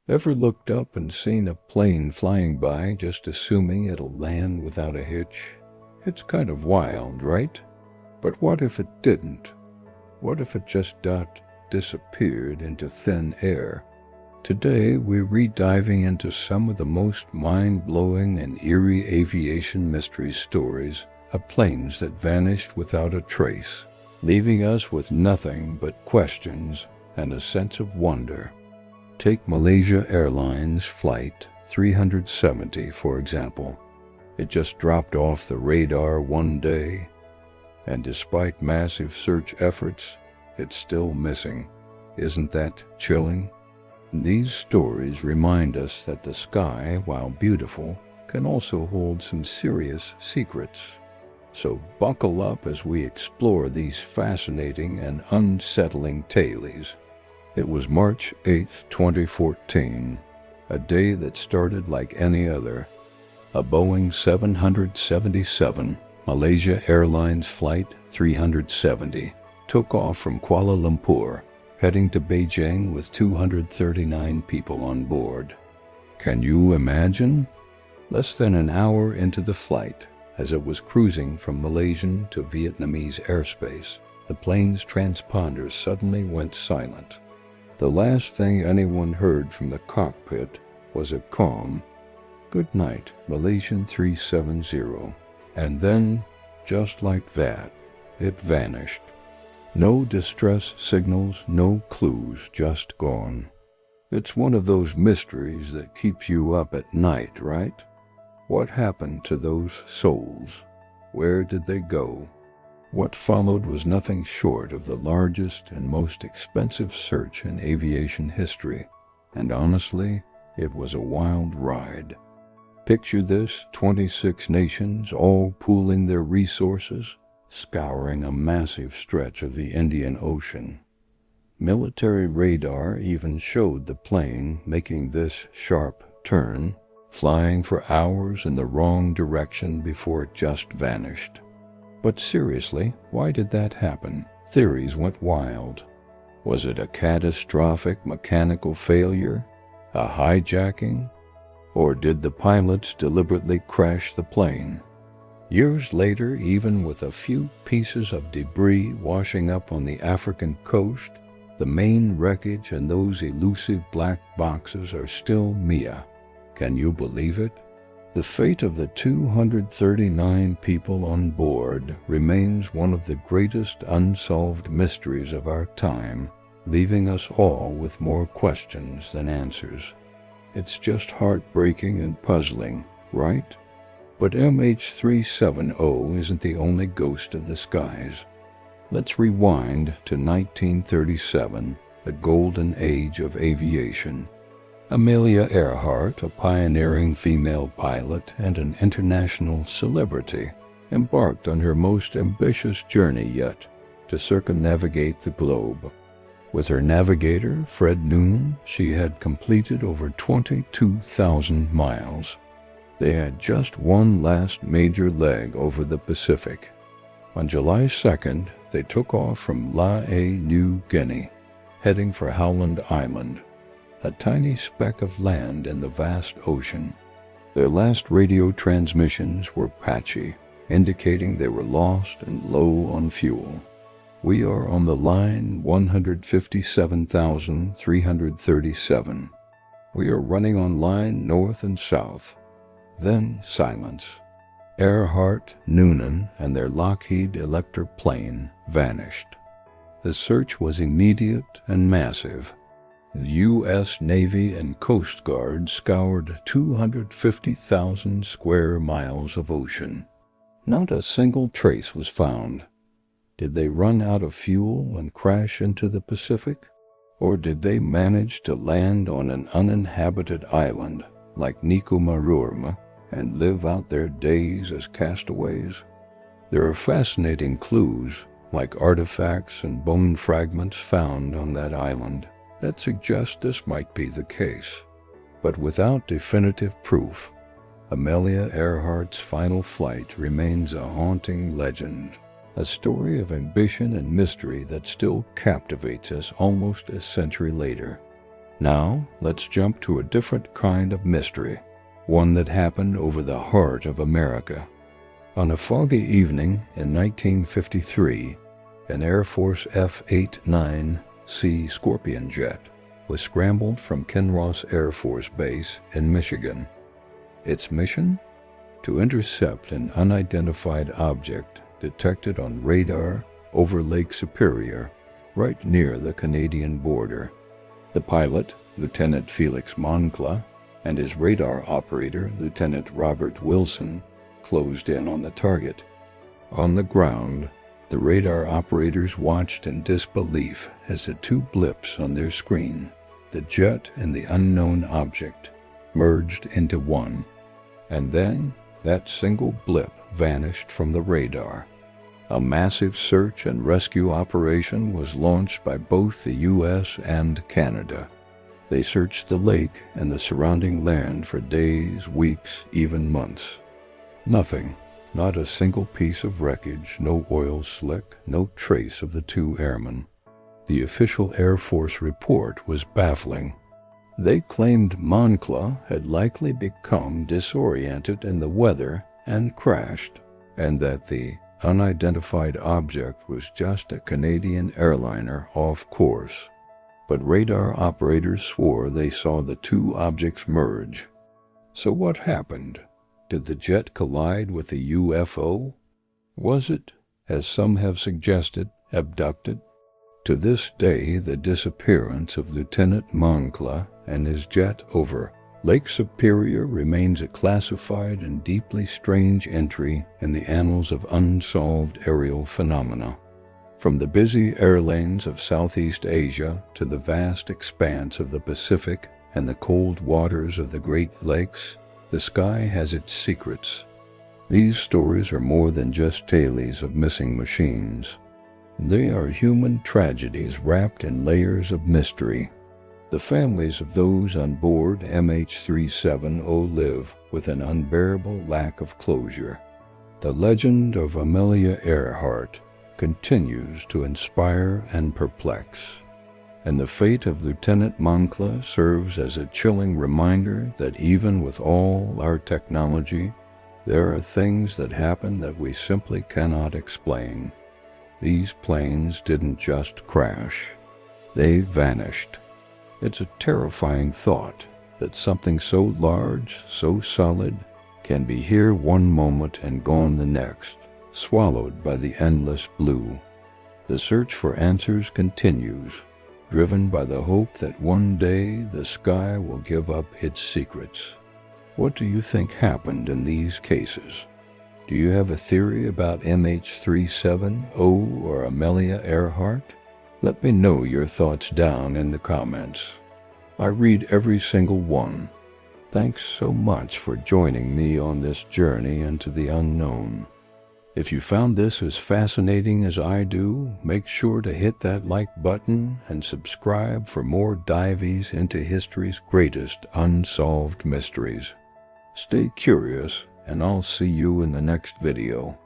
Ever looked up and seen a plane flying by just assuming it'll land without a hitch? It's kind of wild, right? But what if it didn't? What if it just disappeared into thin air? Today, we're re-diving into some of the most mind-blowing and eerie aviation mystery stories of planes that vanished without a trace, leaving us with nothing but questions and a sense of wonder. Take Malaysia Airlines Flight 370, for example. It just dropped off the radar one day, and despite massive search efforts, it's still missing. Isn't that chilling? These stories remind us that the sky, while beautiful, can also hold some serious secrets. So buckle up as we explore these fascinating and unsettling tales. It was March 8, 2014, a day that started like any other. A Boeing 777 Malaysia Airlines Flight 370 took off from Kuala Lumpur, heading to Beijing with 239 people on board. Can you imagine? Less than an hour into the flight, as it was cruising from Malaysian to Vietnamese airspace, the plane's transponders suddenly went silent. The last thing anyone heard from the cockpit was a calm, "Good night, Malaysian 370. And then, just like that, it vanished. No distress signals, no clues, just gone. It's one of those mysteries that keeps you up at night, right? What happened to those souls? Where did they go? What followed was nothing short of the largest and most expensive search in aviation history, and honestly, it was a wild ride. Picture this: 26 nations all pooling their resources, scouring a massive stretch of the Indian Ocean. Military radar even showed the plane making this sharp turn, flying for hours in the wrong direction before it just vanished. But seriously, why did that happen? Theories went wild. Was it a catastrophic mechanical failure? A hijacking? Or did the pilots deliberately crash the plane? Years later, even with a few pieces of debris washing up on the African coast, the main wreckage and those elusive black boxes are still Mia. Can you believe it? The fate of the 239 people on board remains one of the greatest unsolved mysteries of our time, leaving us all with more questions than answers. It's just heartbreaking and puzzling, right? But MH370 isn't the only ghost of the skies. Let's rewind to 1937, the golden age of aviation. Amelia Earhart, a pioneering female pilot and an international celebrity, embarked on her most ambitious journey yet to circumnavigate the globe. With her navigator, Fred Noonan, she had completed over 22,000 miles. They had just one last major leg over the Pacific. On July 2nd, they took off from Lae, New Guinea, heading for Howland Island, a tiny speck of land in the vast ocean. Their last radio transmissions were patchy, indicating they were lost and low on fuel. We are on the line 157,337. We are running on line north and south. Then silence. Earhart, Noonan, and their Lockheed Electra plane vanished. The search was immediate and massive. The U.S. Navy and Coast Guard scoured 250,000 square miles of ocean. Not a single trace was found. Did they run out of fuel and crash into the Pacific? Or did they manage to land on an uninhabited island like Nikumarurma and live out their days as castaways? There are fascinating clues, like artifacts and bone fragments found on that island, that suggest this might be the case. But without definitive proof, Amelia Earhart's final flight remains a haunting legend, a story of ambition and mystery that still captivates us almost a century later. Now, let's jump to a different kind of mystery, one that happened over the heart of America. On a foggy evening in 1953, an Air Force F-89C Scorpion jet was scrambled from Kinross Air Force Base in Michigan. Its mission? To intercept an unidentified object detected on radar over Lake Superior, right near the Canadian border. The pilot, Lieutenant Felix Moncla, and his radar operator, Lieutenant Robert Wilson, closed in on the target. On the ground, the radar operators watched in disbelief as the two blips on their screen, the jet and the unknown object, merged into one. And then, that single blip vanished from the radar. A massive search and rescue operation was launched by both the U.S. and Canada. They searched the lake and the surrounding land for days, weeks, even months. Nothing, not a single piece of wreckage, no oil slick, no trace of the two airmen. The official Air Force report was baffling. They claimed Moncla had likely become disoriented in the weather and crashed, and that the unidentified object was just a Canadian airliner off course. But radar operators swore they saw the two objects merge. So what happened? Did the jet collide with a UFO? Was it, as some have suggested, abducted? To this day, the disappearance of Lieutenant Moncla and his jet over Lake Superior remains a classified and deeply strange entry in the annals of unsolved aerial phenomena. From the busy air lanes of Southeast Asia to the vast expanse of the Pacific and the cold waters of the Great Lakes, the sky has its secrets. These stories are more than just tales of missing machines. They are human tragedies wrapped in layers of mystery. The families of those on board MH370 live with an unbearable lack of closure. The legend of Amelia Earhart continues to inspire and perplex, and the fate of Lieutenant Moncla serves as a chilling reminder that even with all our technology, there are things that happen that we simply cannot explain. These planes didn't just crash, they vanished. It's a terrifying thought that something so large, so solid, can be here one moment and gone the next, swallowed by the endless blue. The search for answers continues, driven by the hope that one day the sky will give up its secrets. What do you think happened in these cases? Do you have a theory about MH370 or Amelia Earhart? Let me know your thoughts down in the comments. I read every single one. Thanks so much for joining me on this journey into the unknown. If you found this as fascinating as I do, make sure to hit that like button and subscribe for more dives into history's greatest unsolved mysteries. Stay curious, and I'll see you in the next video.